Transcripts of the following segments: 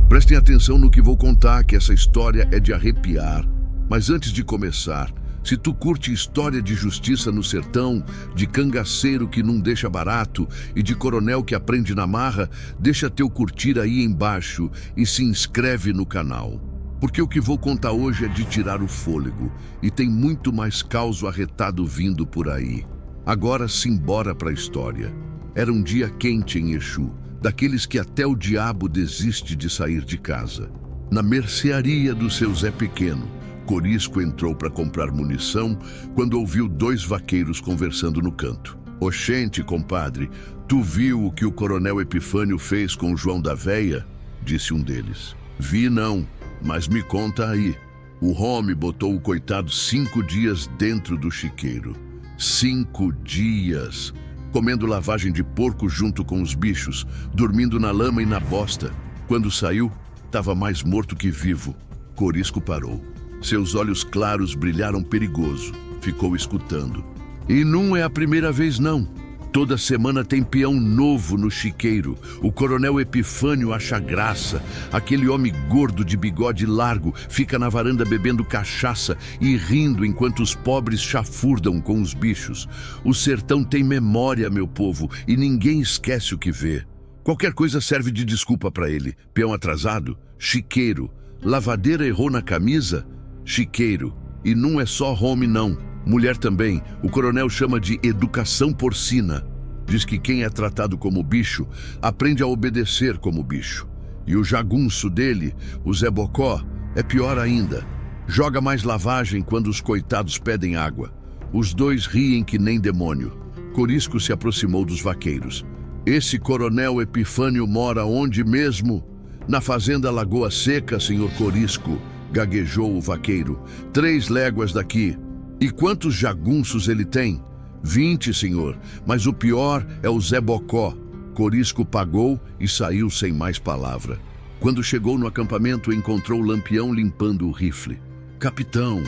Prestem atenção no que vou contar, que essa história é de arrepiar. Mas antes de começar, se tu curte história de justiça no sertão, de cangaceiro que não deixa barato e de coronel que aprende na marra, deixa teu curtir aí embaixo e se inscreve no canal. Porque o que vou contar hoje é de tirar o fôlego e tem muito mais caos arretado vindo por aí. Agora simbora pra história. Era um dia quente em Exu, daqueles que até o diabo desiste de sair de casa. Na mercearia do seu Zé Pequeno, Corisco entrou para comprar munição quando ouviu dois vaqueiros conversando no canto. "Oxente, compadre, tu viu o que o coronel Epifânio fez com o João da Véia?" disse um deles. "Vi não, mas me conta aí." "O homem botou o coitado 5 dias dentro do chiqueiro. 5 dias, comendo lavagem de porco junto com os bichos, dormindo na lama e na bosta. Quando saiu, estava mais morto que vivo." Corisco parou. Seus olhos claros brilharam perigoso. Ficou escutando. "E não é a primeira vez, não. Toda semana tem peão novo no chiqueiro. O coronel Epifânio acha graça. Aquele homem gordo de bigode largo fica na varanda bebendo cachaça e rindo enquanto os pobres chafurdam com os bichos. O sertão tem memória, meu povo, e ninguém esquece o que vê. Qualquer coisa serve de desculpa para ele. Peão atrasado? Chiqueiro. Lavadeira errou na camisa? Chiqueiro. E não é só homem, não. Mulher também. O coronel chama de educação porcina. Diz que quem é tratado como bicho aprende a obedecer como bicho. E o jagunço dele, o Zé Bocó, é pior ainda. Joga mais lavagem quando os coitados pedem água. Os dois riem que nem demônio." Corisco se aproximou dos vaqueiros. "Esse coronel Epifânio mora onde mesmo?" "Na fazenda Lagoa Seca, senhor Corisco", gaguejou o vaqueiro. 3 léguas daqui." "E quantos jagunços ele tem?" 20, senhor, mas o pior é o Zé Bocó." Corisco pagou e saiu sem mais palavra. Quando chegou no acampamento, encontrou Lampião limpando o rifle. "Capitão,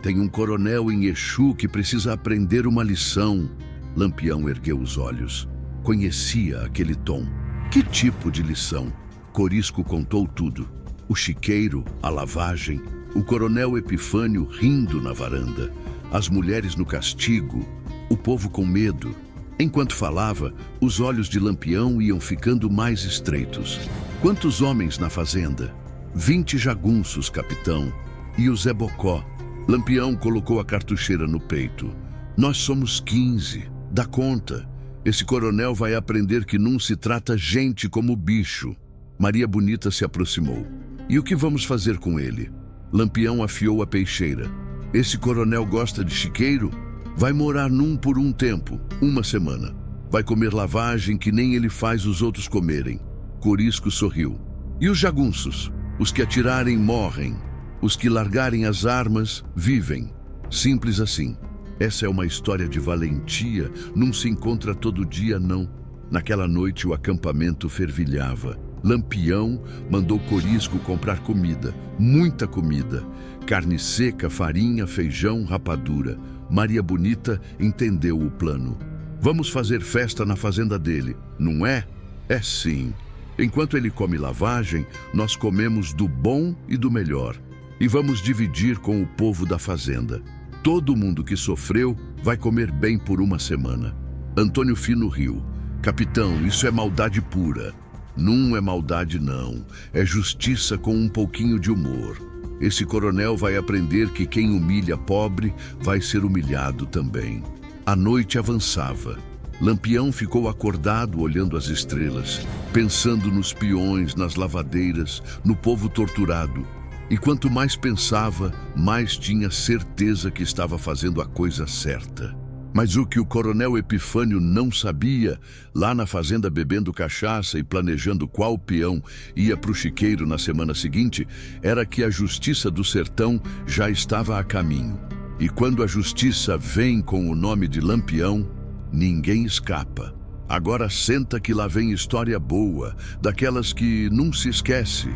tem um coronel em Exu que precisa aprender uma lição." Lampião ergueu os olhos. Conhecia aquele tom. "Que tipo de lição?" Corisco contou tudo. O chiqueiro, a lavagem, o coronel Epifânio rindo na varanda, as mulheres no castigo, o povo com medo. Enquanto falava, os olhos de Lampião iam ficando mais estreitos. "Quantos homens na fazenda?" 20 jagunços, capitão. "E o Zé Bocó?" Lampião colocou a cartucheira no peito. "Nós somos 15. Dá conta. Esse coronel vai aprender que não se trata gente como bicho." Maria Bonita se aproximou. "E o que vamos fazer com ele?" Lampião afiou a peixeira. "Esse coronel gosta de chiqueiro? Vai morar num por um tempo, 1 semana. Vai comer lavagem que nem ele faz os outros comerem." Corisco sorriu. "E os jagunços? Os que atirarem morrem. Os que largarem as armas vivem. Simples assim. Essa é uma história de valentia, não se encontra todo dia, não." Naquela noite o acampamento fervilhava. Lampião mandou Corisco comprar comida, muita comida. Carne seca, farinha, feijão, rapadura. Maria Bonita entendeu o plano. "Vamos fazer festa na fazenda dele, não é?" "É sim. Enquanto ele come lavagem, nós comemos do bom e do melhor. E vamos dividir com o povo da fazenda. Todo mundo que sofreu vai comer bem por 1 semana." Antônio Fino riu. "Capitão, isso é maldade pura." "Não é maldade, não. É justiça com um pouquinho de humor. Esse coronel vai aprender que quem humilha pobre vai ser humilhado também." A noite avançava. Lampião ficou acordado olhando as estrelas, pensando nos peões, nas lavadeiras, no povo torturado. E quanto mais pensava, mais tinha certeza que estava fazendo a coisa certa. Mas o que o coronel Epifânio não sabia, lá na fazenda bebendo cachaça e planejando qual peão ia para o chiqueiro na semana seguinte, era que a justiça do sertão já estava a caminho. E quando a justiça vem com o nome de Lampião, ninguém escapa. Agora senta que lá vem história boa, daquelas que não se esquece.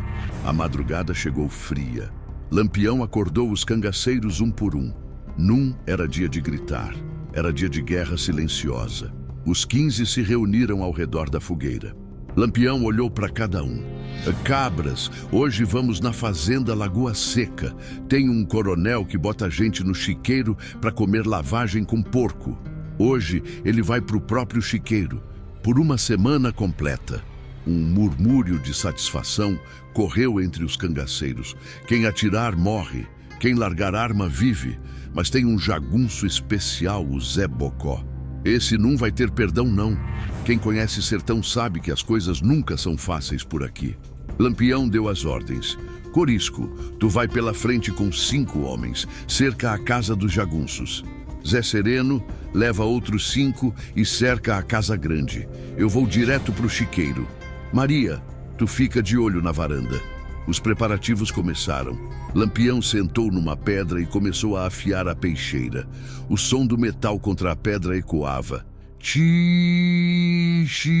A madrugada chegou fria. Lampião acordou os cangaceiros um por um. Num era dia de gritar. Era dia de guerra silenciosa. Os 15 se reuniram ao redor da fogueira. Lampião olhou para cada um. Cabras, hoje vamos na fazenda Lagoa Seca. Tem um coronel que bota a gente no chiqueiro para comer lavagem com porco. Hoje ele vai para o próprio chiqueiro, por uma semana completa. Um murmúrio de satisfação correu entre os cangaceiros. Quem atirar morre, quem largar arma vive, mas tem um jagunço especial, o Zé Bocó. Esse não vai ter perdão não. Quem conhece sertão sabe que as coisas nunca são fáceis por aqui. Lampião deu as ordens. Corisco, tu vai pela frente com 5 homens, cerca a casa dos jagunços. Zé Sereno leva outros 5 e cerca a casa grande. Eu vou direto pro chiqueiro. Maria, tu fica de olho na varanda. Os preparativos começaram. Lampião sentou numa pedra e começou a afiar a peixeira. O som do metal contra a pedra ecoava. Chi, chi.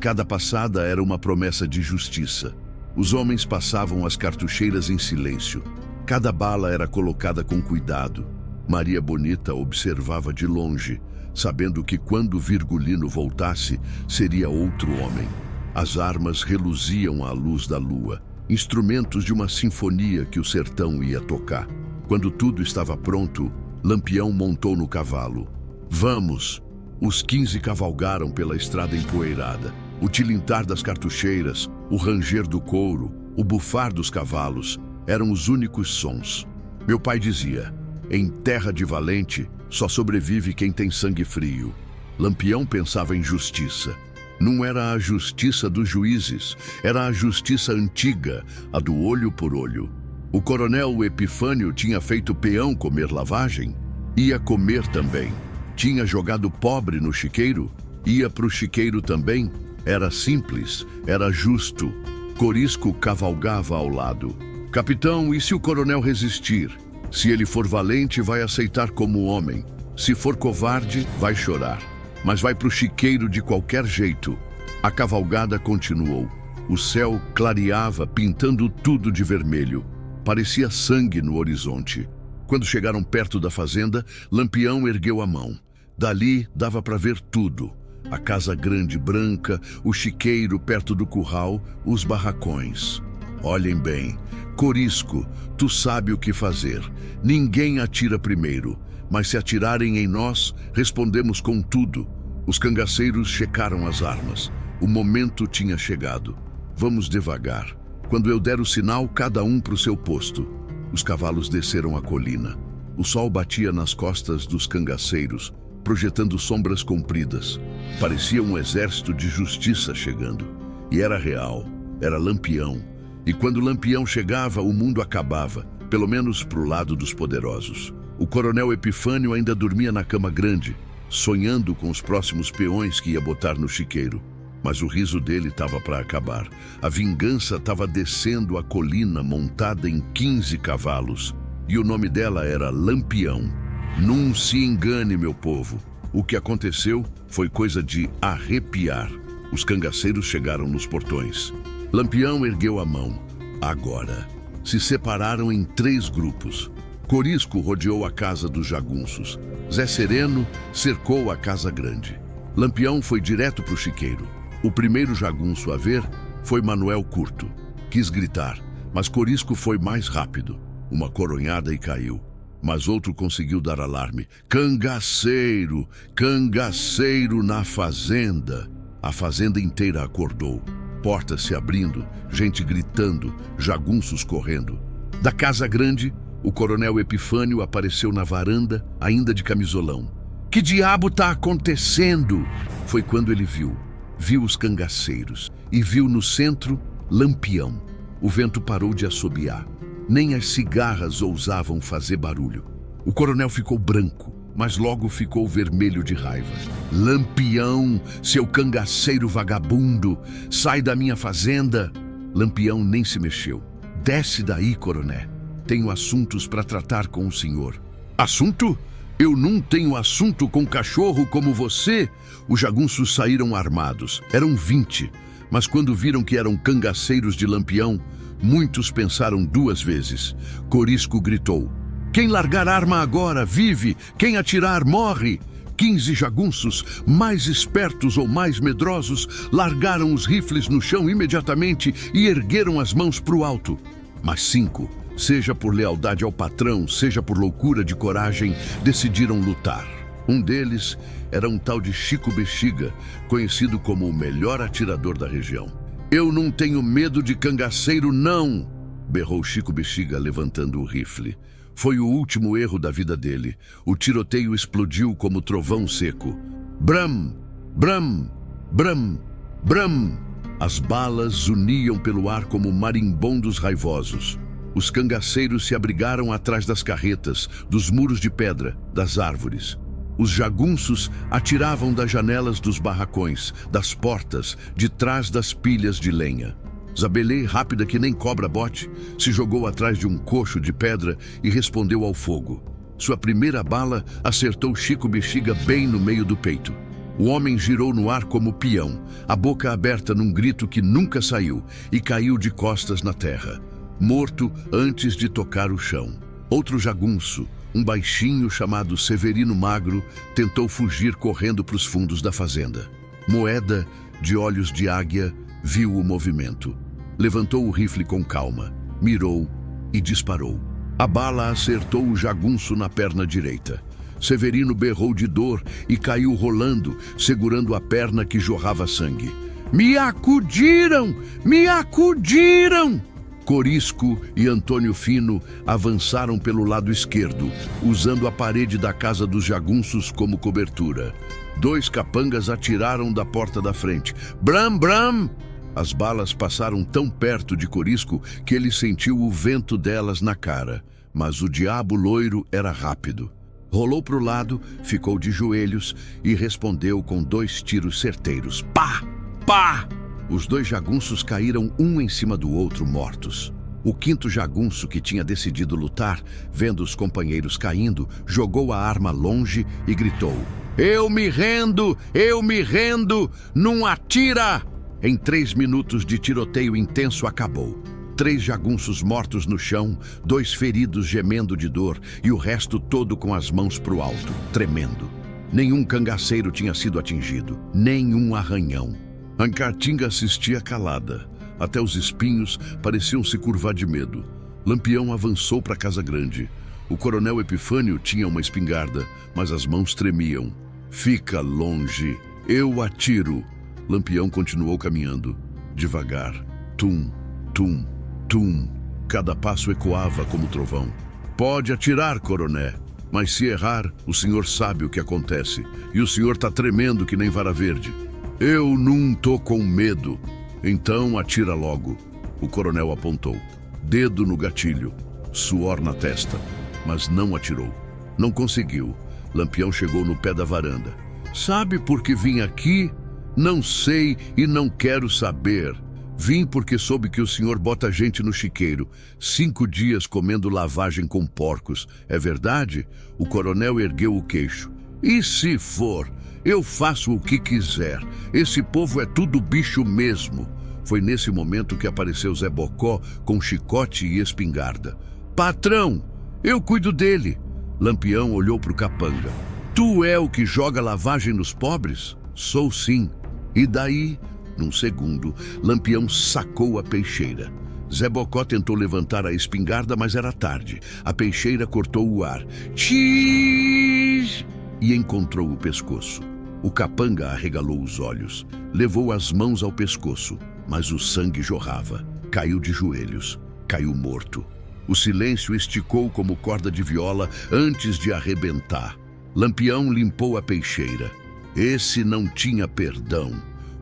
Cada passada era uma promessa de justiça. Os homens passavam as cartucheiras em silêncio. Cada bala era colocada com cuidado. Maria Bonita observava de longe, sabendo que quando Virgulino voltasse, seria outro homem. As armas reluziam à luz da lua, instrumentos de uma sinfonia que o sertão ia tocar. Quando tudo estava pronto, Lampião montou no cavalo. Vamos! Os 15 cavalgaram pela estrada empoeirada. O tilintar das cartucheiras, o ranger do couro, o bufar dos cavalos eram os únicos sons. Meu pai dizia, em terra de valente, só sobrevive quem tem sangue frio. Lampião pensava em justiça. Não era a justiça dos juízes, era a justiça antiga, a do olho por olho. O coronel Epifânio tinha feito peão comer lavagem? Ia comer também. Tinha jogado pobre no chiqueiro? Ia pro chiqueiro também? Era simples, era justo. Corisco cavalgava ao lado. Capitão, e se o coronel resistir? Se ele for valente, vai aceitar como homem. Se for covarde, vai chorar. Mas vai pro chiqueiro de qualquer jeito. A cavalgada continuou. O céu clareava, pintando tudo de vermelho. Parecia sangue no horizonte. Quando chegaram perto da fazenda, Lampião ergueu a mão. Dali dava para ver tudo. A casa grande branca, o chiqueiro perto do curral, os barracões. Olhem bem. Corisco, tu sabe o que fazer. Ninguém atira primeiro. Mas se atirarem em nós, respondemos com tudo. Os cangaceiros checaram as armas. O momento tinha chegado. Vamos devagar. Quando eu der o sinal, cada um para o seu posto. Os cavalos desceram a colina. O sol batia nas costas dos cangaceiros, projetando sombras compridas. Parecia um exército de justiça chegando. E era real. Era Lampião. E quando Lampião chegava, o mundo acabava, pelo menos pro lado dos poderosos. O coronel Epifânio ainda dormia na cama grande, sonhando com os próximos peões que ia botar no chiqueiro. Mas o riso dele estava para acabar. A vingança estava descendo a colina montada em 15 cavalos. E o nome dela era Lampião. Não se engane, meu povo. O que aconteceu foi coisa de arrepiar. Os cangaceiros chegaram nos portões. Lampião ergueu a mão. Agora. Se separaram em 3 grupos. Corisco rodeou a casa dos jagunços. Zé Sereno cercou a casa grande. Lampião foi direto para o chiqueiro. O primeiro jagunço a ver foi Manuel Curto. Quis gritar, mas Corisco foi mais rápido. Uma coronhada e caiu. Mas outro conseguiu dar alarme. Cangaceiro! Cangaceiro na fazenda! A fazenda inteira acordou. Portas se abrindo, gente gritando, jagunços correndo. Da casa grande, o coronel Epifânio apareceu na varanda, ainda de camisolão. Que diabo tá acontecendo? Foi quando ele viu. Viu os cangaceiros e viu no centro Lampião. O vento parou de assobiar. Nem as cigarras ousavam fazer barulho. O coronel ficou branco, mas logo ficou vermelho de raiva. Lampião, seu cangaceiro vagabundo, sai da minha fazenda. Lampião nem se mexeu. Desce daí, coroné. Tenho assuntos para tratar com o senhor. Assunto? Eu não tenho assunto com cachorro como você. Os jagunços saíram armados. Eram 20. Mas quando viram que eram cangaceiros de Lampião, muitos pensaram 2 vezes. Corisco gritou. Quem largar arma agora, vive. Quem atirar, morre. 15 jagunços, mais espertos ou mais medrosos, largaram os rifles no chão imediatamente e ergueram as mãos para o alto. Mas 5, seja por lealdade ao patrão, seja por loucura de coragem, decidiram lutar. Um deles era um tal de Chico Bexiga, conhecido como o melhor atirador da região. "Eu não tenho medo de cangaceiro, não!" berrou Chico Bexiga, levantando o rifle. Foi o último erro da vida dele. O tiroteio explodiu como trovão seco. Bram! Bram! Bram! Bram! As balas zuniam pelo ar como marimbondos raivosos. Os cangaceiros se abrigaram atrás das carretas, dos muros de pedra, das árvores. Os jagunços atiravam das janelas dos barracões, das portas, de trás das pilhas de lenha. Zabelê, rápida que nem cobra-bote, se jogou atrás de um coxo de pedra e respondeu ao fogo. Sua primeira bala acertou Chico Bexiga bem no meio do peito. O homem girou no ar como peão, a boca aberta num grito que nunca saiu, e caiu de costas na terra, morto antes de tocar o chão. Outro jagunço, um baixinho chamado Severino Magro, tentou fugir correndo para os fundos da fazenda. Moeda, de olhos de águia, viu o movimento. Levantou o rifle com calma, mirou e disparou. A bala acertou o jagunço na perna direita. Severino berrou de dor e caiu rolando, segurando a perna que jorrava sangue. "Me acudiram! Me acudiram!" Corisco e Antônio Fino avançaram pelo lado esquerdo, usando a parede da casa dos jagunços como cobertura. 2 capangas atiraram da porta da frente. "Bram, Bram!" As balas passaram tão perto de Corisco que ele sentiu o vento delas na cara. Mas o diabo loiro era rápido. Rolou para o lado, ficou de joelhos e respondeu com 2 tiros certeiros. Pá! Pá! Os 2 jagunços caíram um em cima do outro, mortos. O 5º jagunço, que tinha decidido lutar, vendo os companheiros caindo, jogou a arma longe e gritou: "Eu me rendo! Eu me rendo! Não atira!" Em 3 minutos de tiroteio intenso acabou. 3 jagunços mortos no chão, 2 feridos gemendo de dor e o resto todo com as mãos pro alto, tremendo. Nenhum cangaceiro tinha sido atingido, nenhum arranhão. Ancatinga assistia calada. Até os espinhos pareciam se curvar de medo. Lampião avançou para a casa grande. O coronel Epifânio tinha uma espingarda, mas as mãos tremiam. "Fica longe, eu atiro." Lampião continuou caminhando, devagar. Tum, tum, tum. Cada passo ecoava como trovão. "Pode atirar, coroné, mas se errar, o senhor sabe o que acontece. E o senhor tá tremendo que nem vara verde." "Eu não tô com medo." "Então atira logo." O coronel apontou. Dedo no gatilho, suor na testa, mas não atirou. Não conseguiu. Lampião chegou no pé da varanda. "Sabe por que vim aqui?" "Não sei e não quero saber. Vim porque soube que o senhor bota gente no chiqueiro. 5 dias comendo lavagem com porcos. É verdade?" O coronel ergueu o queixo. "E se for? Eu faço o que quiser. Esse povo é tudo bicho mesmo." Foi nesse momento que apareceu Zé Bocó com chicote e espingarda. "Patrão, eu cuido dele." Lampião olhou para o capanga. "Tu é o que joga lavagem nos pobres?" "Sou sim." E daí, num segundo, Lampião sacou a peixeira. Zé Bocó tentou levantar a espingarda, mas era tarde. A peixeira cortou o ar. Tchiii! E encontrou o pescoço. O capanga arregalou os olhos. Levou as mãos ao pescoço, mas o sangue jorrava. Caiu de joelhos. Caiu morto. O silêncio esticou como corda de viola antes de arrebentar. Lampião limpou a peixeira. Esse não tinha perdão.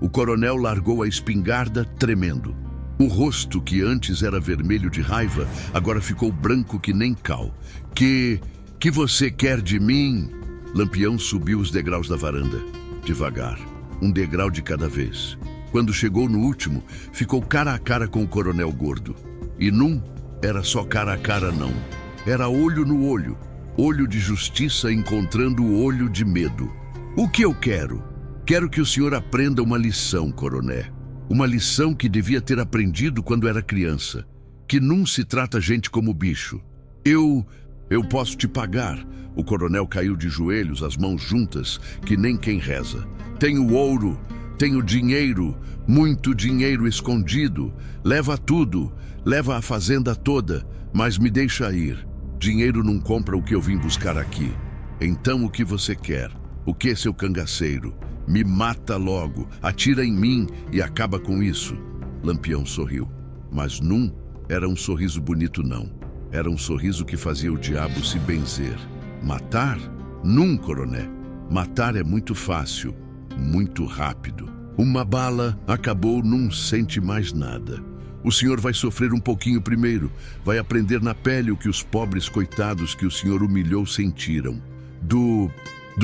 O coronel largou a espingarda, tremendo. O rosto, que antes era vermelho de raiva, agora ficou branco que nem cal. Que você quer de mim?" Lampião subiu os degraus da varanda, devagar, um degrau de cada vez. Quando chegou no último, ficou cara a cara com o coronel gordo. E não era só cara a cara, não. Era olho no olho. Olho de justiça encontrando o olho de medo. "O que eu quero? Quero que o senhor aprenda uma lição, coroné. Uma lição que devia ter aprendido quando era criança. Que não se trata gente como bicho. Eu posso te pagar. O coronel caiu de joelhos, as mãos juntas, que nem quem reza. Tenho ouro, tenho dinheiro, muito dinheiro escondido. Leva tudo, leva a fazenda toda, mas me deixa ir. Dinheiro não compra o que eu vim buscar aqui. Então o que você quer? O que, seu cangaceiro? Me mata logo, atira em mim e acaba com isso. Lampião sorriu, mas não era um sorriso bonito não. Era um sorriso que fazia o diabo se benzer. Matar? Não, coronel. Matar é muito fácil, muito rápido. Uma bala acabou, não sente mais nada. O senhor vai sofrer um pouquinho primeiro, vai aprender na pele o que os pobres coitados que o senhor humilhou sentiram. Do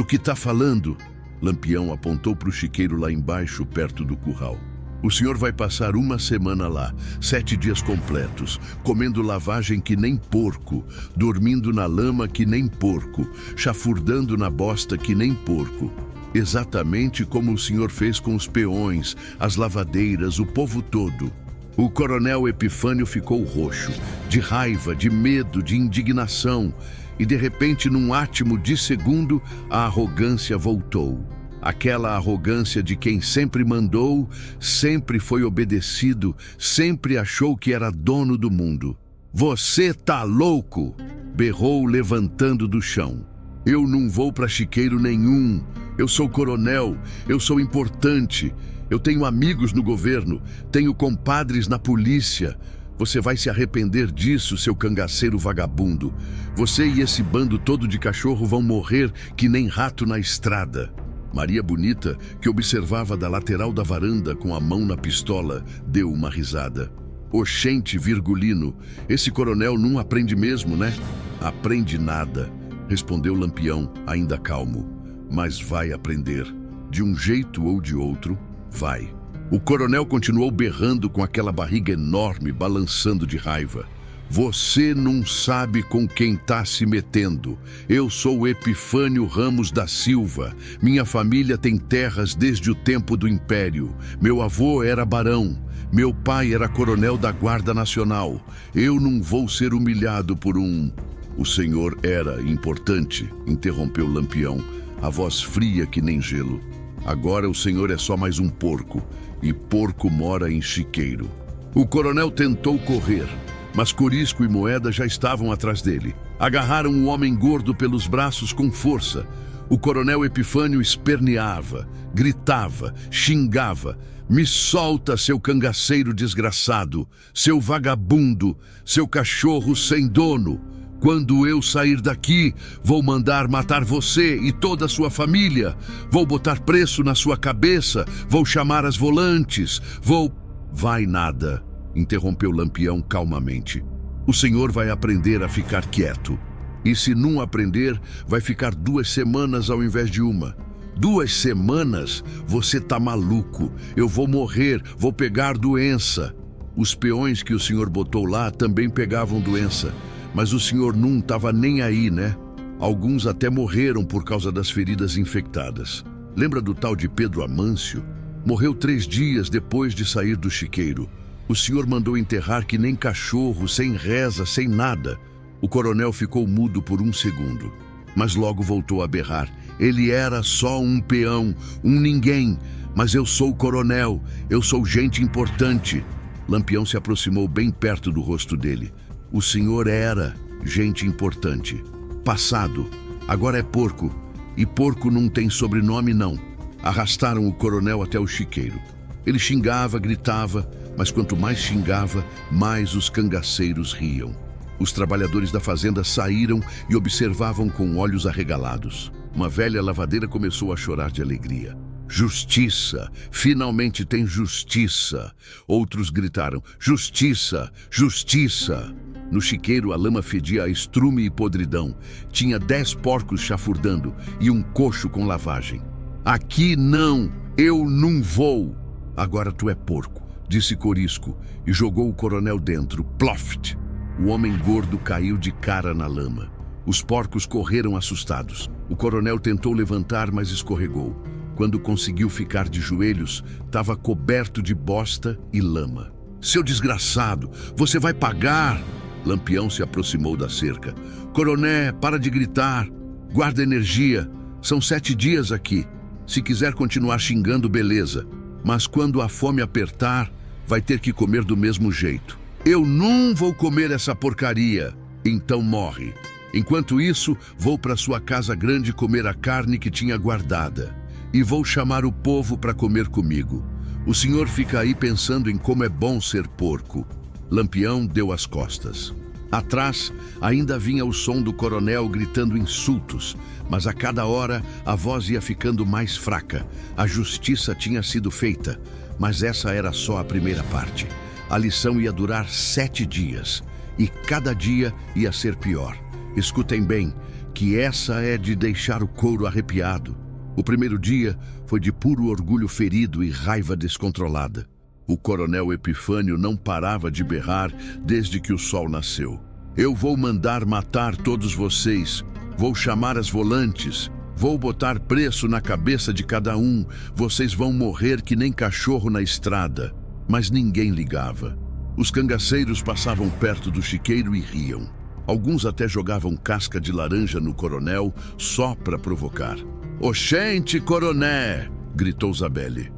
que tá falando? Lampião apontou para o chiqueiro lá embaixo, perto do curral. O senhor vai passar uma semana lá, 7 dias completos, comendo lavagem que nem porco, dormindo na lama que nem porco, chafurdando na bosta que nem porco. Exatamente como o senhor fez com os peões, as lavadeiras, o povo todo. O coronel Epifânio ficou roxo, de raiva, de medo, de indignação, e de repente, num átimo de segundo, a arrogância voltou. Aquela arrogância de quem sempre mandou, sempre foi obedecido, sempre achou que era dono do mundo. Você tá louco? Berrou levantando do chão. Eu não vou para chiqueiro nenhum. Eu sou coronel, eu sou importante. Eu tenho amigos no governo, tenho compadres na polícia. Você vai se arrepender disso, seu cangaceiro vagabundo. Você e esse bando todo de cachorro vão morrer que nem rato na estrada. Maria Bonita, que observava da lateral da varanda com a mão na pistola, deu uma risada. Oxente, Virgulino, esse coronel não aprende mesmo, né? Aprende nada, respondeu Lampião, ainda calmo. Mas vai aprender. De um jeito ou de outro, vai. O coronel continuou berrando com aquela barriga enorme, balançando de raiva. Você não sabe com quem tá se metendo. Eu sou Epifânio Ramos da Silva. Minha família tem terras desde o tempo do Império. Meu avô era barão. Meu pai era coronel da Guarda Nacional. Eu não vou ser humilhado por um... O senhor era importante, interrompeu Lampião, a voz fria que nem gelo. Agora o senhor é só mais um porco, e porco mora em chiqueiro. O coronel tentou correr, mas Corisco e Moeda já estavam atrás dele. Agarraram o homem gordo pelos braços com força. O coronel Epifânio esperneava, gritava, xingava. Me solta, seu cangaceiro desgraçado, seu vagabundo, seu cachorro sem dono. Quando eu sair daqui, vou mandar matar você e toda a sua família. Vou botar preço na sua cabeça, vou chamar as volantes, vou... Vai nada, interrompeu Lampião calmamente. O senhor vai aprender a ficar quieto. E se não aprender, vai ficar 2 semanas ao invés de uma. 2 semanas? Você tá maluco. Eu vou morrer, vou pegar doença. Os peões que o senhor botou lá também pegavam doença. Mas o senhor não estava nem aí, né? Alguns até morreram por causa das feridas infectadas. Lembra do tal de Pedro Amâncio? Morreu 3 dias depois de sair do chiqueiro. O senhor mandou enterrar que nem cachorro, sem reza, sem nada. O coronel ficou mudo por 1 segundo, mas logo voltou a berrar. Ele era só um peão, um ninguém. Mas eu sou coronel, eu sou gente importante. Lampião se aproximou bem perto do rosto dele. O senhor era gente importante. Passado, agora é porco. E porco não tem sobrenome, não. Arrastaram o coronel até o chiqueiro. Ele xingava, gritava, mas quanto mais xingava, mais os cangaceiros riam. Os trabalhadores da fazenda saíram e observavam com olhos arregalados. Uma velha lavadeira começou a chorar de alegria. Justiça! Finalmente tem justiça! Outros gritaram, justiça! Justiça! No chiqueiro a lama fedia a estrume e podridão. Tinha 10 porcos chafurdando e um coxo com lavagem. Aqui não! Eu não vou! Agora tu é porco, disse Corisco e jogou o coronel dentro. Ploft! O homem gordo caiu de cara na lama. Os porcos correram assustados. O coronel tentou levantar, mas escorregou. Quando conseguiu ficar de joelhos, estava coberto de bosta e lama. Seu desgraçado, você vai pagar! Lampião se aproximou da cerca. Coroné, para de gritar. Guarda energia. São 7 dias aqui. Se quiser continuar xingando, beleza. Mas quando a fome apertar, vai ter que comer do mesmo jeito. Eu não vou comer essa porcaria. Então morre. Enquanto isso, vou para sua casa grande comer a carne que tinha guardada. E vou chamar o povo para comer comigo. O senhor fica aí pensando em como é bom ser porco. Lampião deu as costas. Atrás, ainda vinha o som do coronel gritando insultos, mas a cada hora a voz ia ficando mais fraca. A justiça tinha sido feita, mas essa era só a primeira parte. A lição ia durar 7 dias, e cada dia ia ser pior. Escutem bem, que essa é de deixar o couro arrepiado. O primeiro dia foi de puro orgulho ferido e raiva descontrolada. O coronel Epifânio não parava de berrar desde que o sol nasceu. Eu vou mandar matar todos vocês, vou chamar as volantes, vou botar preço na cabeça de cada um, vocês vão morrer que nem cachorro na estrada. Mas ninguém ligava. Os cangaceiros passavam perto do chiqueiro e riam. Alguns até jogavam casca de laranja no coronel só para provocar. Oxente, coroné! Gritou Zabelli.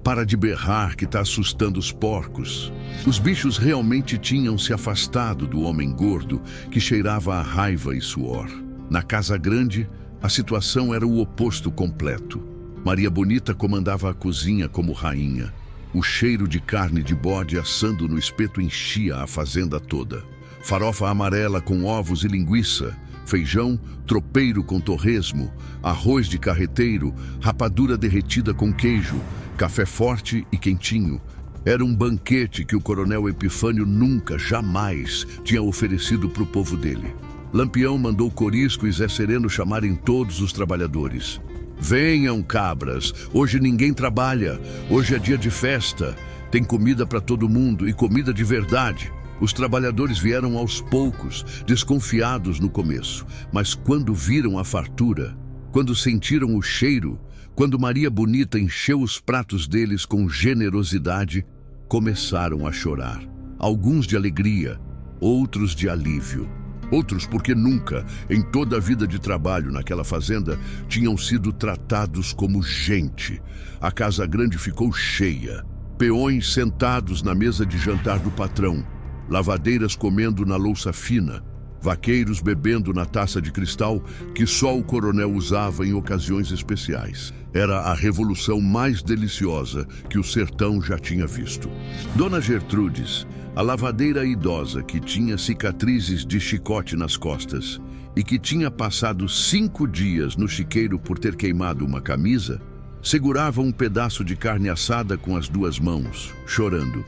Para de berrar que está assustando os porcos. Os bichos realmente tinham se afastado do homem gordo que cheirava a raiva e suor. Na casa grande, a situação era o oposto completo. Maria Bonita comandava a cozinha como rainha. O cheiro de carne de bode assando no espeto enchia a fazenda toda. Farofa amarela com ovos e linguiça, feijão tropeiro com torresmo, arroz de carreteiro, rapadura derretida com queijo, café forte e quentinho. Era um banquete que o coronel Epifânio nunca, jamais tinha oferecido para o povo dele. Lampião mandou Corisco e Zé Sereno chamarem todos os trabalhadores. Venham, cabras, hoje ninguém trabalha, hoje é dia de festa, tem comida para todo mundo e comida de verdade. Os trabalhadores vieram aos poucos, desconfiados no começo, mas quando viram a fartura, quando sentiram o cheiro, quando Maria Bonita encheu os pratos deles com generosidade, começaram a chorar. Alguns de alegria, outros de alívio. Outros porque nunca, em toda a vida de trabalho naquela fazenda, tinham sido tratados como gente. A casa grande ficou cheia. Peões sentados na mesa de jantar do patrão. Lavadeiras comendo na louça fina, vaqueiros bebendo na taça de cristal que só o coronel usava em ocasiões especiais. Era a revolução mais deliciosa que o sertão já tinha visto. Dona Gertrudes, a lavadeira idosa que tinha cicatrizes de chicote nas costas e que tinha passado 5 dias no chiqueiro por ter queimado uma camisa, segurava um pedaço de carne assada com as 2 mãos, chorando.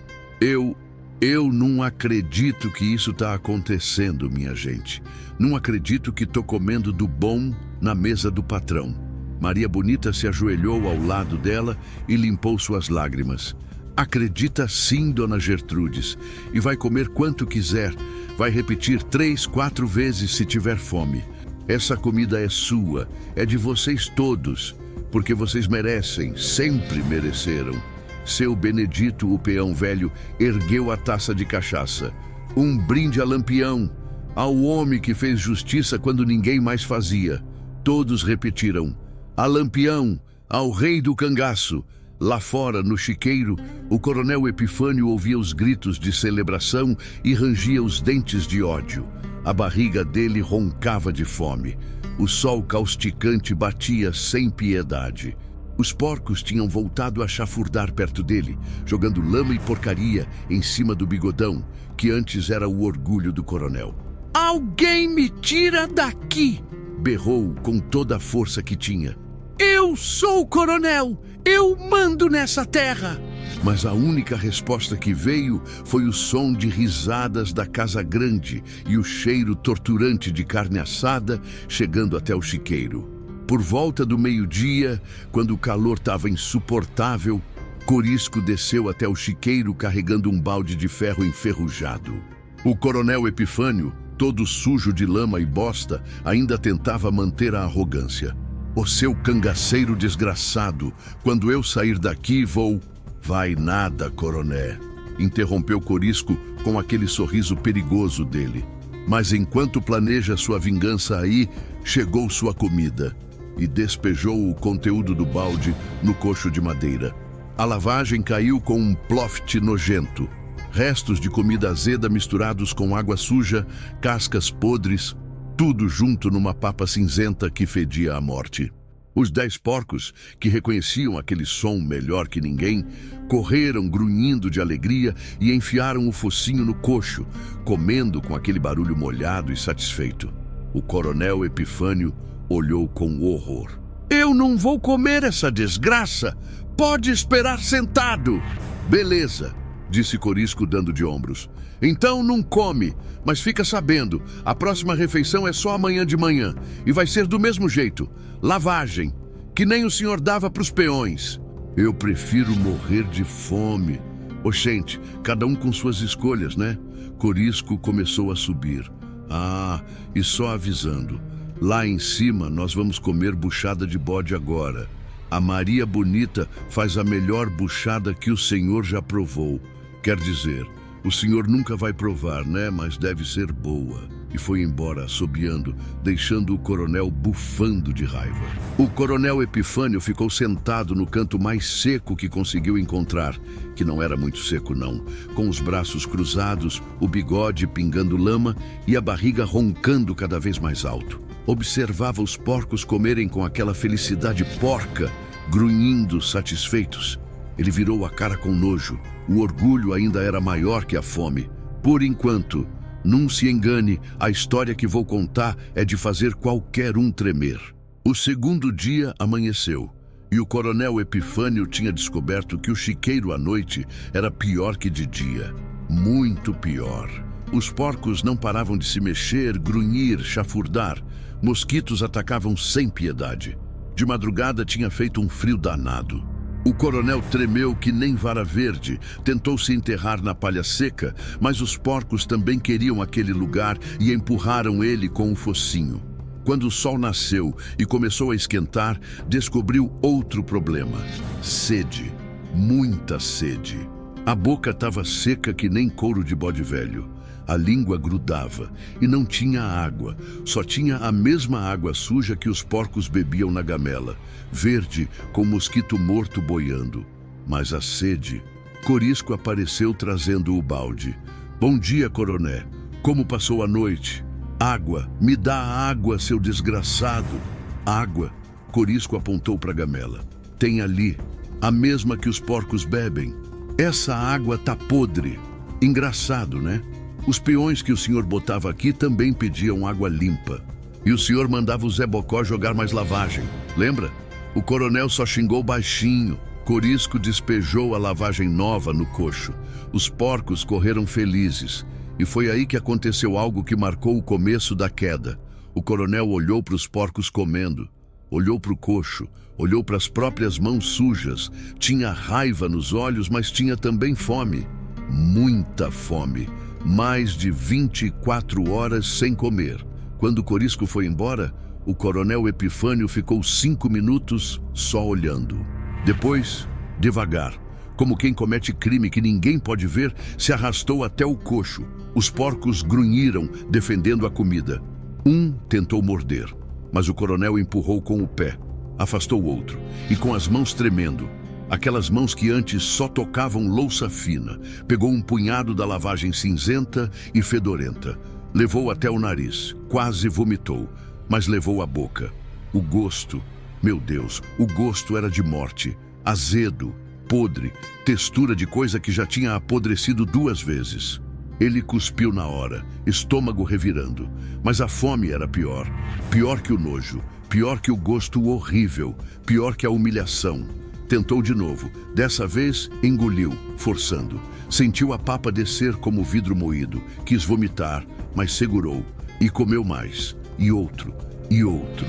Eu não acredito que isso está acontecendo, minha gente. Não acredito que estou comendo do bom na mesa do patrão. Maria Bonita se ajoelhou ao lado dela e limpou suas lágrimas. Acredita sim, Dona Gertrudes, e vai comer quanto quiser. Vai repetir 3, 4 vezes se tiver fome. Essa comida é sua, é de vocês todos, porque vocês merecem, sempre mereceram. Seu Benedito, o peão velho, ergueu a taça de cachaça. Um brinde a Lampião, ao homem que fez justiça quando ninguém mais fazia. Todos repetiram: a Lampião, ao rei do cangaço. Lá fora, no chiqueiro, o coronel Epifânio ouvia os gritos de celebração e rangia os dentes de ódio. A barriga dele roncava de fome. O sol causticante batia sem piedade. Os porcos tinham voltado a chafurdar perto dele, jogando lama e porcaria em cima do bigodão, que antes era o orgulho do coronel. Alguém me tira daqui! Berrou com toda a força que tinha. Eu sou o coronel! Eu mando nessa terra! Mas a única resposta que veio foi o som de risadas da casa grande e o cheiro torturante de carne assada chegando até o chiqueiro. Por volta do meio-dia, quando o calor estava insuportável, Corisco desceu até o chiqueiro carregando um balde de ferro enferrujado. O coronel Epifânio, todo sujo de lama e bosta, ainda tentava manter a arrogância. O seu cangaceiro desgraçado, quando eu sair daqui vou... Vai nada, coroné. interrompeu Corisco com aquele sorriso perigoso dele. Mas enquanto planeja sua vingança aí, chegou sua comida e despejou o conteúdo do balde no coxo de madeira. A lavagem caiu com um ploft nojento. Restos de comida azeda misturados com água suja, cascas podres, tudo junto numa papa cinzenta que fedia a morte. Os 10 porcos, que reconheciam aquele som melhor que ninguém, correram grunhindo de alegria e enfiaram o focinho no coxo, comendo com aquele barulho molhado e satisfeito. O coronel Epifânio olhou com horror. "Eu não vou comer essa desgraça! Pode esperar sentado!" "Beleza", disse Corisco dando de ombros. "Então não come, mas fica sabendo, a próxima refeição é só amanhã de manhã e vai ser do mesmo jeito. Lavagem, que nem o senhor dava para os peões." "Eu prefiro morrer de fome." "Oxente, cada um com suas escolhas, né?" Corisco começou a subir. E só avisando, lá em cima nós vamos comer buchada de bode agora. A Maria Bonita faz a melhor buchada que o senhor já provou. Quer dizer, o senhor nunca vai provar, né? Mas deve ser boa." E foi embora, assobiando, deixando o coronel bufando de raiva. O coronel Epifânio ficou sentado no canto mais seco que conseguiu encontrar, que não era muito seco não, com os braços cruzados, o bigode pingando lama e a barriga roncando cada vez mais alto. Observava os porcos comerem com aquela felicidade porca, grunhindo satisfeitos. Ele virou a cara com nojo. O orgulho ainda era maior que a fome. Por enquanto, não se engane, a história que vou contar é de fazer qualquer um tremer. O segundo dia amanheceu, e o coronel Epifânio tinha descoberto que o chiqueiro à noite era pior que de dia. Muito pior. Os porcos não paravam de se mexer, grunhir, chafurdar. Mosquitos atacavam sem piedade. De madrugada tinha feito um frio danado. O coronel tremeu que nem vara verde, tentou se enterrar na palha seca, mas os porcos também queriam aquele lugar e empurraram ele com o focinho. Quando o sol nasceu e começou a esquentar, descobriu outro problema: sede, muita sede. A boca estava seca que nem couro de bode velho. A língua grudava e não tinha água, só tinha a mesma água suja que os porcos bebiam na gamela, verde com mosquito morto boiando. Mas a sede... Corisco apareceu trazendo o balde. "Bom dia, coroné. Como passou a noite?" "Água, me dá água, seu desgraçado." "Água?" Corisco apontou para a gamela. "Tem ali, a mesma que os porcos bebem. Essa água tá podre." "Engraçado, né? Os peões que o senhor botava aqui também pediam água limpa. E o senhor mandava o Zé Bocó jogar mais lavagem. Lembra? O coronel só xingou baixinho." Corisco despejou a lavagem nova no coxo. Os porcos correram felizes. E foi aí que aconteceu algo que marcou o começo da queda. O coronel olhou para os porcos comendo. Olhou para o coxo. Olhou para as próprias mãos sujas. Tinha raiva nos olhos, mas tinha também fome. Muita fome. Mais de 24 horas sem comer. Quando Corisco foi embora, o coronel Epifânio ficou 5 minutos só olhando. Depois, devagar, como quem comete crime que ninguém pode ver, se arrastou até o coxo. Os porcos grunhiram, defendendo a comida. Um tentou morder, mas o coronel empurrou com o pé. Afastou o outro, e com as mãos tremendo, aquelas mãos que antes só tocavam louça fina, pegou um punhado da lavagem cinzenta e fedorenta. Levou até o nariz, quase vomitou, mas levou à boca. O gosto, meu Deus, o gosto era de morte, azedo, podre, textura de coisa que já tinha apodrecido 2 vezes. Ele cuspiu na hora, estômago revirando, mas a fome era pior. Pior que o nojo, pior que o gosto horrível, pior que a humilhação. Tentou de novo. Dessa vez, engoliu, forçando. Sentiu a papa descer como vidro moído. Quis vomitar, mas segurou. E comeu mais. E outro. E outro.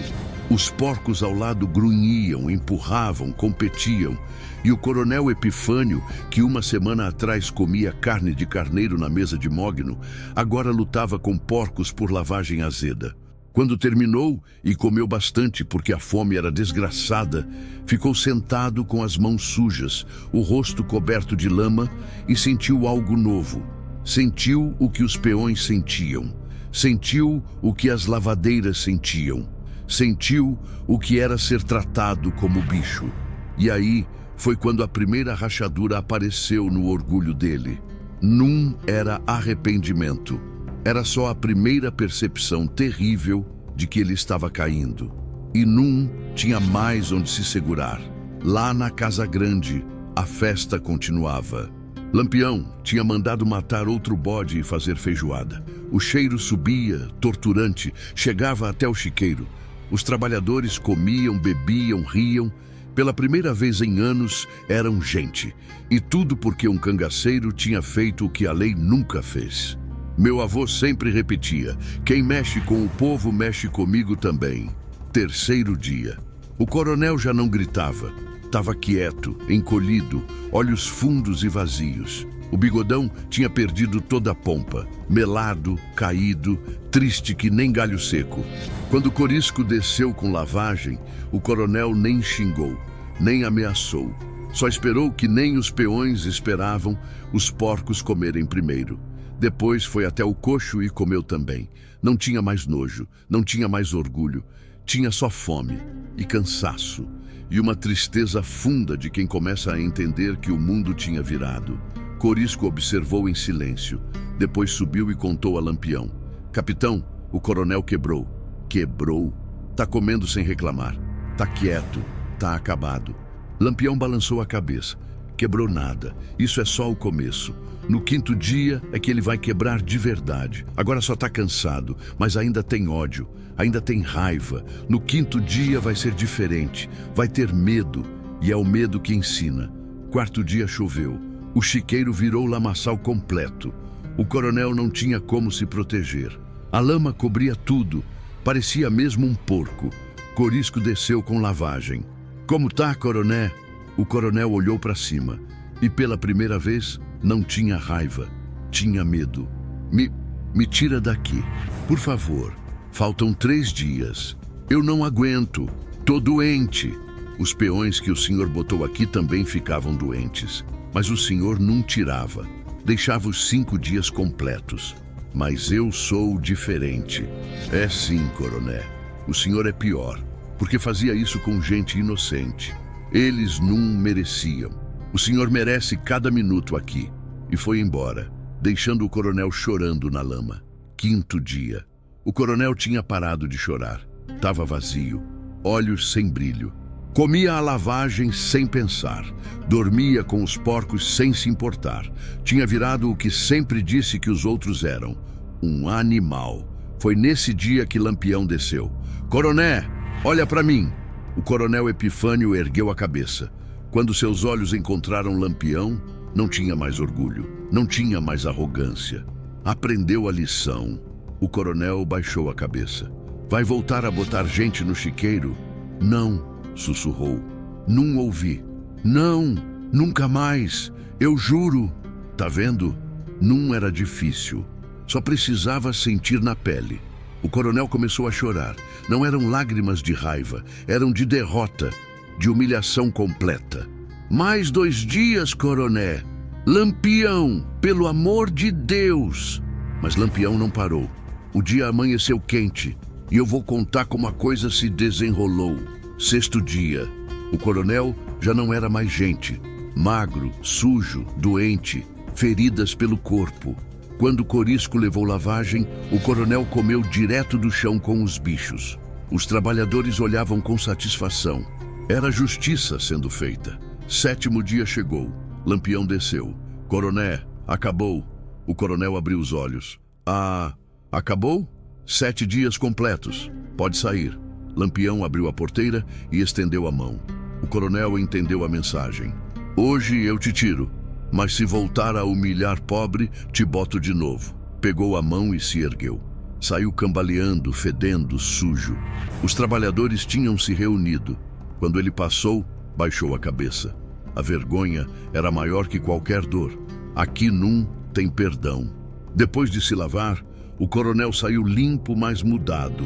Os porcos ao lado grunhiam, empurravam, competiam. E o coronel Epifânio, que uma semana atrás comia carne de carneiro na mesa de mogno, agora lutava com porcos por lavagem azeda. Quando terminou e comeu bastante porque a fome era desgraçada, ficou sentado com as mãos sujas, o rosto coberto de lama e sentiu algo novo. Sentiu o que os peões sentiam. Sentiu o que as lavadeiras sentiam. Sentiu o que era ser tratado como bicho. E aí foi quando a primeira rachadura apareceu no orgulho dele. Não era arrependimento. Era só a primeira percepção terrível de que ele estava caindo. E não tinha mais onde se segurar. Lá na casa grande, a festa continuava. Lampião tinha mandado matar outro bode e fazer feijoada. O cheiro subia, torturante, chegava até o chiqueiro. Os trabalhadores comiam, bebiam, riam. Pela primeira vez em anos, eram gente. E tudo porque um cangaceiro tinha feito o que a lei nunca fez. Meu avô sempre repetia: quem mexe com o povo mexe comigo também. Terceiro dia. O coronel já não gritava. Estava quieto, encolhido, olhos fundos e vazios. O bigodão tinha perdido toda a pompa, melado, caído, triste que nem galho seco. Quando o Corisco desceu com lavagem, o coronel nem xingou, nem ameaçou. Só esperou que nem os peões esperavam os porcos comerem primeiro. Depois foi até o coxo e comeu também. Não tinha mais nojo, não tinha mais orgulho. Tinha só fome e cansaço e uma tristeza funda de quem começa a entender que o mundo tinha virado. Corisco observou em silêncio. Depois subiu e contou a Lampião: capitão, o coronel quebrou. Quebrou? Tá comendo sem reclamar. Tá quieto. Tá acabado. Lampião balançou a cabeça. Quebrou nada. Isso é só o começo. No quinto dia é que ele vai quebrar de verdade. Agora só tá cansado, mas ainda tem ódio, ainda tem raiva. No quinto dia vai ser diferente. Vai ter medo, e é o medo que ensina. Quarto dia choveu. O chiqueiro virou lamaçal completo. O coronel não tinha como se proteger. A lama cobria tudo. Parecia mesmo um porco. Corisco desceu com lavagem. Como tá, coroné? O coronel olhou para cima e pela primeira vez não tinha raiva, tinha medo. Me tira daqui, por favor. Faltam 3 dias. Eu não aguento. Tô doente. Os peões que o senhor botou aqui também ficavam doentes. Mas o senhor não tirava. Deixava os 5 dias completos. Mas eu sou diferente. É sim, coroné. O senhor é pior, porque fazia isso com gente inocente. Eles não mereciam. O senhor merece cada minuto aqui. E foi embora, deixando o coronel chorando na lama. Quinto dia. O coronel tinha parado de chorar. Tava vazio, olhos sem brilho. Comia a lavagem sem pensar. Dormia com os porcos sem se importar. Tinha virado o que sempre disse que os outros eram: um animal. Foi nesse dia que Lampião desceu. Coroné, olha para mim. O coronel Epifânio ergueu a cabeça. Quando seus olhos encontraram Lampião, não tinha mais orgulho, não tinha mais arrogância. Aprendeu a lição. O coronel baixou a cabeça. Vai voltar a botar gente no chiqueiro? Não, sussurrou. Não ouvi. Não, nunca mais. Eu juro. Tá vendo? Não era difícil. Só precisava sentir na pele. O coronel começou a chorar. Não eram lágrimas de raiva, eram de derrota, de humilhação completa. Mais 2 dias, coroné. Lampião, pelo amor de Deus! Mas Lampião não parou. O dia amanheceu quente e eu vou contar como a coisa se desenrolou. 6º dia. O coronel já não era mais gente. Magro, sujo, doente, feridas pelo corpo. Quando o Corisco levou lavagem, o coronel comeu direto do chão com os bichos. Os trabalhadores olhavam com satisfação. Era justiça sendo feita. 7º dia chegou. Lampião desceu. Coroné, acabou. O coronel abriu os olhos. Ah, acabou? 7 dias completos. Pode sair. Lampião abriu a porteira e estendeu a mão. O coronel entendeu a mensagem. Hoje eu te tiro. Mas se voltar a humilhar pobre, te boto de novo. Pegou a mão e se ergueu. Saiu cambaleando, fedendo, sujo. Os trabalhadores tinham se reunido. Quando ele passou, baixou a cabeça. A vergonha era maior que qualquer dor. Aqui não tem perdão. Depois de se lavar, O coronel saiu limpo, mas mudado.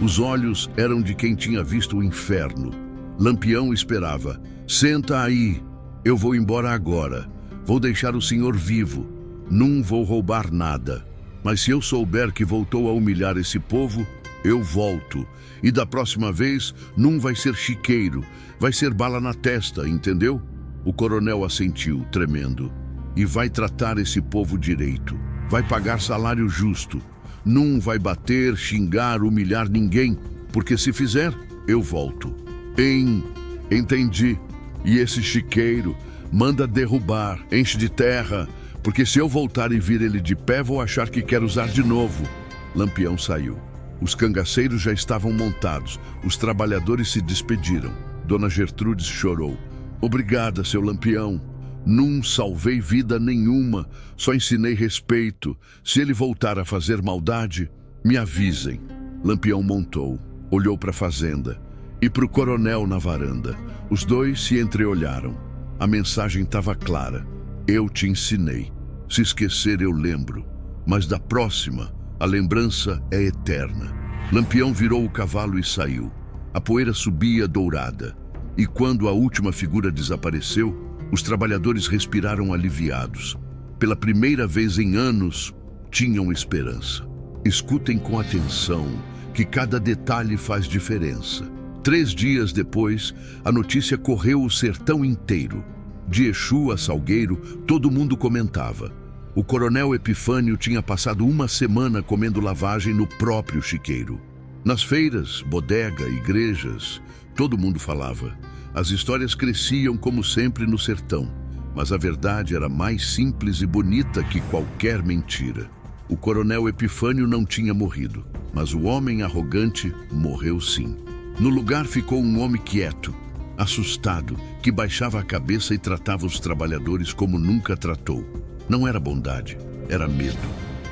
Os olhos eram de quem tinha visto o inferno. Lampião esperava. Senta aí. Eu vou embora agora. Vou deixar o senhor vivo. Não vou roubar nada. Mas se eu souber que voltou a humilhar esse povo, eu volto. E da próxima vez, não vai ser chiqueiro. Vai ser bala na testa, entendeu? O coronel assentiu, tremendo. E vai tratar esse povo direito. Vai pagar salário justo. Não vai bater, xingar, humilhar ninguém. Porque se fizer, eu volto. Entendi. E esse chiqueiro manda derrubar, enche de terra. Porque se eu voltar e vir ele de pé, vou achar que quer usar de novo. Lampião saiu. Os cangaceiros já estavam montados. Os trabalhadores se despediram. Dona Gertrudes chorou. Obrigada, seu Lampião. Não salvei vida nenhuma, só ensinei respeito. Se ele voltar a fazer maldade, me avisem. Lampião montou, olhou para a fazenda e para o coronel na varanda. Os dois se entreolharam. A mensagem estava clara. Eu te ensinei. Se esquecer, eu lembro. Mas da próxima, a lembrança é eterna. Lampião virou o cavalo e saiu. A poeira subia dourada. E quando a última figura desapareceu, os trabalhadores respiraram aliviados. Pela primeira vez em anos, tinham esperança. Escutem com atenção, que cada detalhe faz diferença. 3 dias depois, a notícia correu o sertão inteiro. De Exu a Salgueiro, todo mundo comentava. O coronel Epifânio tinha passado 1 semana comendo lavagem no próprio chiqueiro. Nas feiras, bodega, igrejas, todo mundo falava. As histórias cresciam como sempre no sertão, mas a verdade era mais simples e bonita que qualquer mentira. O coronel Epifânio não tinha morrido, mas o homem arrogante morreu sim. No lugar ficou um homem quieto, assustado, que baixava a cabeça e tratava os trabalhadores como nunca tratou. Não era bondade, era medo,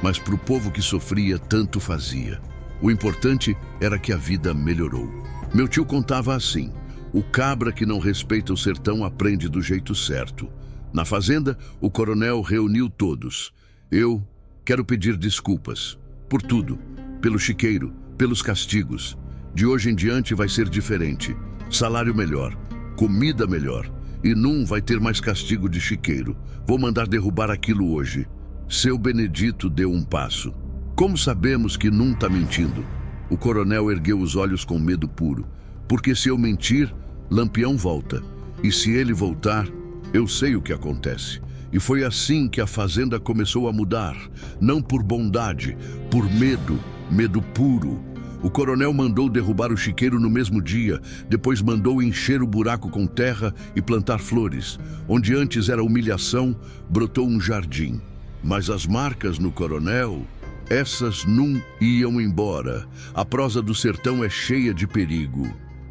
mas para o povo que sofria tanto fazia. O importante era que a vida melhorou. Meu tio contava assim: o cabra que não respeita o sertão aprende do jeito certo. Na fazenda, o coronel reuniu todos. Eu quero pedir desculpas. Por tudo. Pelo chiqueiro, pelos castigos. De hoje em diante vai ser diferente. Salário melhor, comida melhor. E não vai ter mais castigo de chiqueiro. Vou mandar derrubar aquilo hoje. Seu Benedito deu um passo. Como sabemos que não está mentindo? O coronel ergueu os olhos com medo puro. Porque se eu mentir, Lampião volta. E se ele voltar, eu sei o que acontece. E foi assim que a fazenda começou a mudar. Não por bondade, por medo, medo puro. O coronel mandou derrubar o chiqueiro no mesmo dia, depois mandou encher o buraco com terra e plantar flores. Onde antes era humilhação, brotou um jardim. Mas as marcas no coronel, essas não iam embora. A prosa do sertão é cheia de perigo.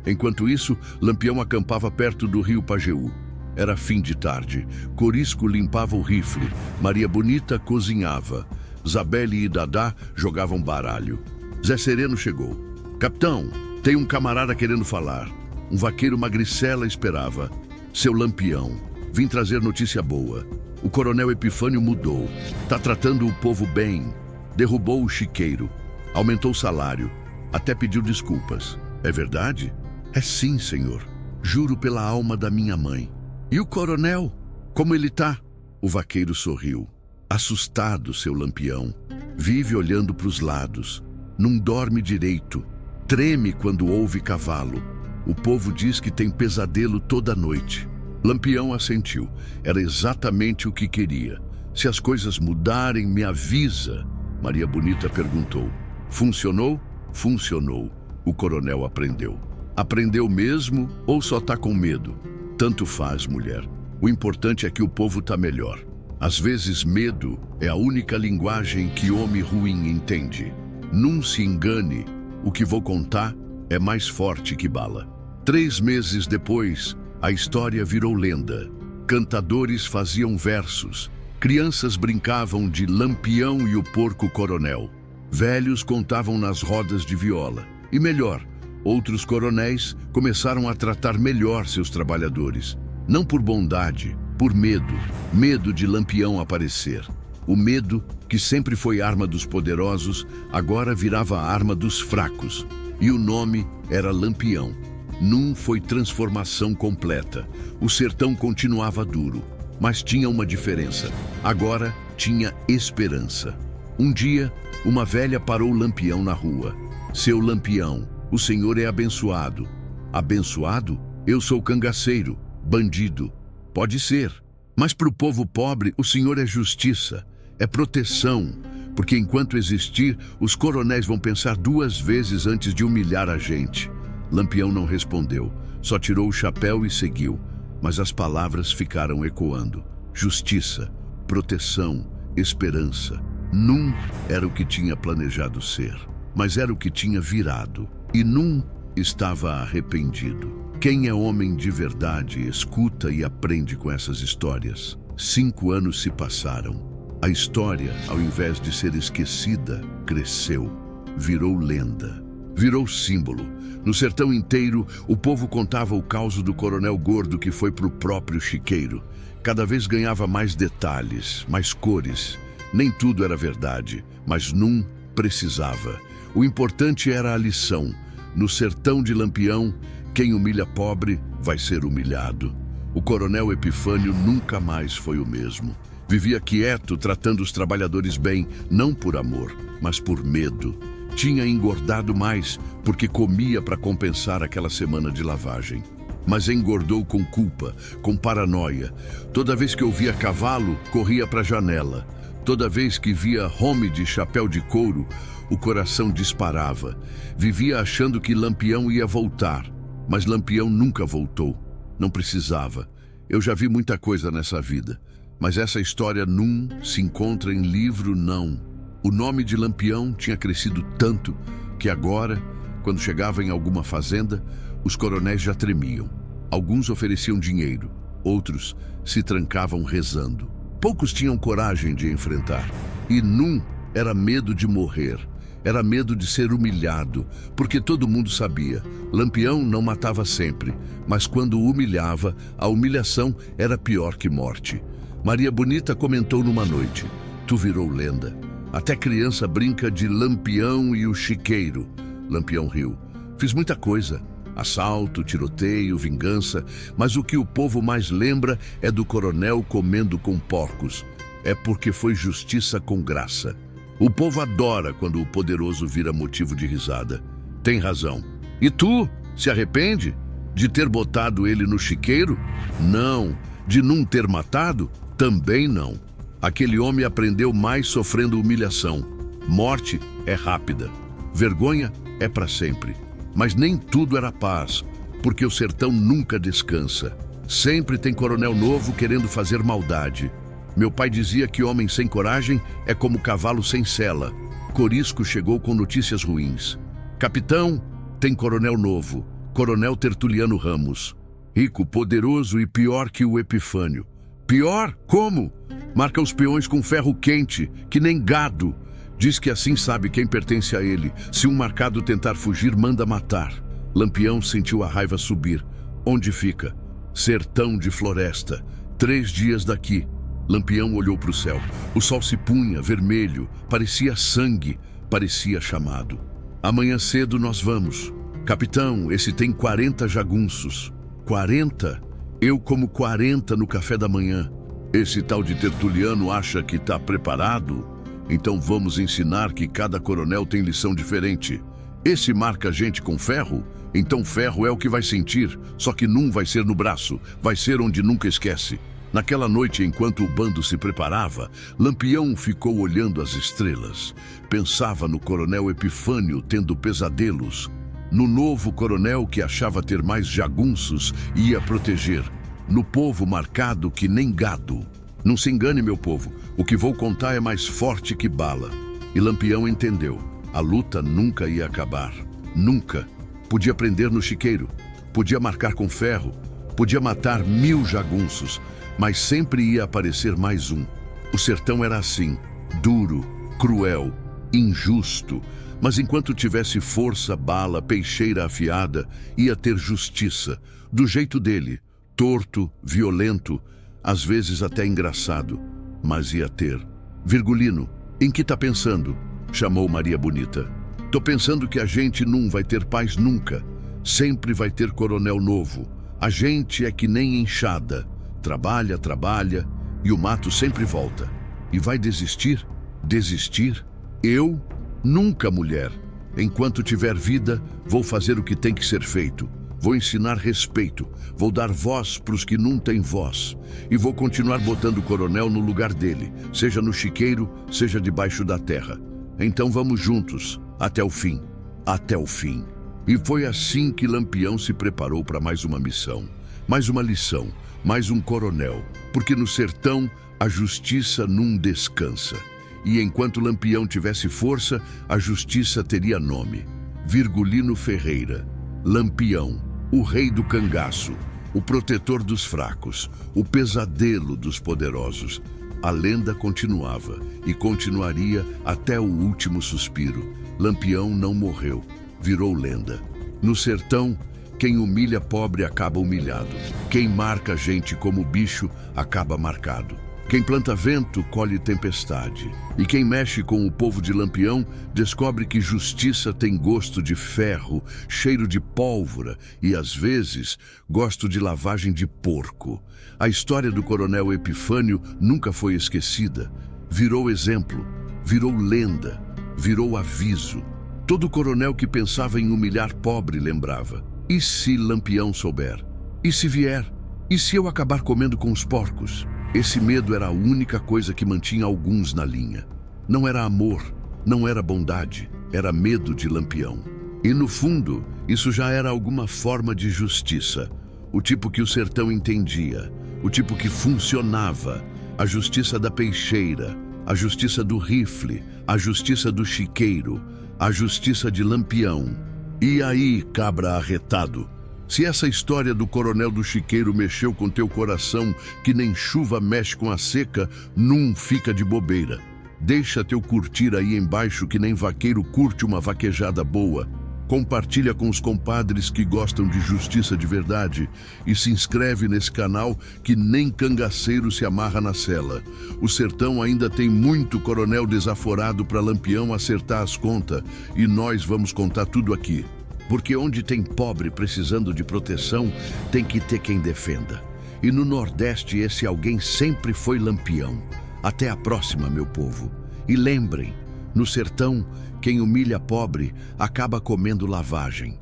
Enquanto isso, Lampião acampava perto do rio Pajeú. Era fim de tarde. Corisco limpava o rifle. Maria Bonita cozinhava. Zabelle e Dadá jogavam baralho. Zé Sereno chegou. Capitão, tem um camarada querendo falar. Um vaqueiro magricela esperava. Seu Lampião, vim trazer notícia boa. O coronel Epifânio mudou. Tá tratando o povo bem. Derrubou o chiqueiro. Aumentou o salário. Até pediu desculpas. É verdade? É sim, senhor. Juro pela alma da minha mãe. E o coronel? Como ele tá? O vaqueiro sorriu. Assustado, seu Lampião. Vive olhando para os lados. Não dorme direito. Treme quando ouve cavalo. O povo diz que tem pesadelo toda noite. Lampião assentiu. Era exatamente o que queria. Se as coisas mudarem, me avisa. Maria Bonita perguntou. Funcionou? Funcionou. O coronel aprendeu. Aprendeu mesmo ou só tá com medo? Tanto faz, mulher. O importante é que o povo tá melhor. Às vezes, medo é a única linguagem que homem ruim entende. Não se engane, o que vou contar é mais forte que bala. 3 meses depois, a história virou lenda. Cantadores faziam versos. Crianças brincavam de Lampião e o Porco Coronel. Velhos contavam nas rodas de viola. E melhor, outros coronéis começaram a tratar melhor seus trabalhadores. Não por bondade, por medo. Medo de Lampião aparecer. O medo, que sempre foi arma dos poderosos, agora virava a arma dos fracos. E o nome era Lampião. Num foi transformação completa. O sertão continuava duro, mas tinha uma diferença. Agora tinha esperança. Um dia, uma velha parou Lampião na rua. Seu Lampião, o senhor é abençoado. Abençoado? Eu sou cangaceiro, bandido. Pode ser. Mas para o povo pobre, o senhor é justiça, é proteção. Porque enquanto existir, os coronéis vão pensar 2 vezes antes de humilhar a gente. Lampião não respondeu, só tirou o chapéu e seguiu. Mas as palavras ficaram ecoando. Justiça, proteção, esperança. Num era o que tinha planejado ser, mas era o que tinha virado. E Num estava arrependido. Quem é homem de verdade escuta e aprende com essas histórias. 5 anos se passaram. A história, ao invés de ser esquecida, cresceu, virou lenda, virou símbolo. No sertão inteiro, o povo contava o caos do coronel gordo que foi pro próprio chiqueiro. Cada vez ganhava mais detalhes, mais cores. Nem tudo era verdade, mas Num precisava. O importante era a lição. No sertão de Lampião, quem humilha pobre vai ser humilhado. O coronel Epifânio nunca mais foi o mesmo. Vivia quieto, tratando os trabalhadores bem, não por amor, mas por medo. Tinha engordado mais, porque comia para compensar aquela semana de lavagem. Mas engordou com culpa, com paranoia. Toda vez que ouvia cavalo, corria para a janela. Toda vez que via Home de chapéu de couro, o coração disparava. Vivia achando que Lampião ia voltar, mas Lampião nunca voltou. Não precisava. Eu já vi muita coisa nessa vida, mas essa história Num se encontra em livro não. O nome de Lampião tinha crescido tanto que agora, quando chegava em alguma fazenda, os coronéis já tremiam. Alguns ofereciam dinheiro, outros se trancavam rezando. Poucos tinham coragem de enfrentar. E Num era medo de morrer. Era medo de ser humilhado, porque todo mundo sabia. Lampião não matava sempre, mas quando humilhava, a humilhação era pior que morte. Maria Bonita comentou numa noite: "Tu virou lenda. Até criança brinca de Lampião e o chiqueiro." Lampião riu. "Fiz muita coisa. Assalto, tiroteio, vingança, mas o que o povo mais lembra é do coronel comendo com porcos. É porque foi justiça com graça." O povo adora quando o poderoso vira motivo de risada. Tem razão. E tu, se arrepende de ter botado ele no chiqueiro? Não. De não ter matado? Também não. Aquele homem aprendeu mais sofrendo humilhação. Morte é rápida. Vergonha é para sempre. Mas nem tudo era paz, porque o sertão nunca descansa. Sempre tem coronel novo querendo fazer maldade. Meu pai dizia que homem sem coragem é como cavalo sem sela. Corisco chegou com notícias ruins. "Capitão, tem coronel novo, coronel Tertuliano Ramos. Rico, poderoso e pior que o Epifânio." "Pior? Como?" "Marca os peões com ferro quente, que nem gado. Diz que assim sabe quem pertence a ele. Se um marcado tentar fugir, manda matar." Lampião sentiu a raiva subir. "Onde fica?" "Sertão de floresta, 3 dias daqui." Lampião olhou para o céu. O sol se punha, vermelho, parecia sangue, parecia chamado. "Amanhã cedo nós vamos." "Capitão, esse tem 40 jagunços." 40? Eu como 40 no café da manhã. Esse tal de Tertuliano acha que está preparado? Então vamos ensinar que cada coronel tem lição diferente. Esse marca gente com ferro? Então ferro é o que vai sentir, só que não vai ser no braço, vai ser onde nunca esquece. Naquela noite, enquanto o bando se preparava, Lampião ficou olhando as estrelas. Pensava no coronel Epifânio tendo pesadelos, no novo coronel que achava ter mais jagunços e ia proteger, no povo marcado que nem gado. "Não se engane, meu povo, o que vou contar é mais forte que bala." E Lampião entendeu. A luta nunca ia acabar. Nunca. Podia prender no chiqueiro, podia marcar com ferro, podia matar 1000 jagunços, mas sempre ia aparecer mais um. O sertão era assim, duro, cruel, injusto, mas enquanto tivesse força, bala, peixeira afiada, ia ter justiça, do jeito dele, torto, violento, às vezes até engraçado, mas ia ter. Virgulino, em que tá pensando? Chamou Maria Bonita. Tô pensando que a gente não vai ter paz nunca. Sempre vai ter coronel novo. A gente é que nem enxada. Trabalha, trabalha, e o mato sempre volta. E vai desistir? Desistir? Eu? Nunca, mulher. Enquanto tiver vida, vou fazer o que tem que ser feito. Vou ensinar respeito. Vou dar voz pros que não têm voz. E vou continuar botando o coronel no lugar dele, seja no chiqueiro, seja debaixo da terra. Então vamos juntos, até o fim. Até o fim. E foi assim que Lampião se preparou para mais uma missão, mais uma lição, mais um coronel, porque no sertão a justiça não descansa. E enquanto Lampião tivesse força, a justiça teria nome. Virgulino Ferreira, Lampião, o rei do cangaço, o protetor dos fracos, o pesadelo dos poderosos. A lenda continuava e continuaria até o último suspiro. Lampião não morreu, virou lenda. No sertão, quem humilha pobre acaba humilhado. Quem marca gente como bicho acaba marcado. Quem planta vento colhe tempestade. E quem mexe com o povo de Lampião descobre que justiça tem gosto de ferro, cheiro de pólvora e, às vezes, gosto de lavagem de porco. A história do coronel Epifânio nunca foi esquecida. Virou exemplo, virou lenda, virou aviso. Todo coronel que pensava em humilhar pobre lembrava. E se Lampião souber? E se vier? E se eu acabar comendo com os porcos? Esse medo era a única coisa que mantinha alguns na linha. Não era amor, não era bondade, era medo de Lampião. E no fundo, isso já era alguma forma de justiça. O tipo que o sertão entendia, o tipo que funcionava. A justiça da peixeira, a justiça do rifle, a justiça do chiqueiro, a justiça de Lampião. E aí, cabra arretado? Se essa história do coronel do chiqueiro mexeu com teu coração, que nem chuva mexe com a seca, não fica de bobeira. Deixa teu curtir aí embaixo que nem vaqueiro curte uma vaquejada boa. Compartilha com os compadres que gostam de justiça de verdade e se inscreve nesse canal que nem cangaceiro se amarra na cela. O sertão ainda tem muito coronel desaforado para Lampião acertar as contas e nós vamos contar tudo aqui. Porque onde tem pobre precisando de proteção, tem que ter quem defenda. E no Nordeste esse alguém sempre foi Lampião. Até a próxima, meu povo. E lembrem, no sertão, quem humilha pobre acaba comendo lavagem.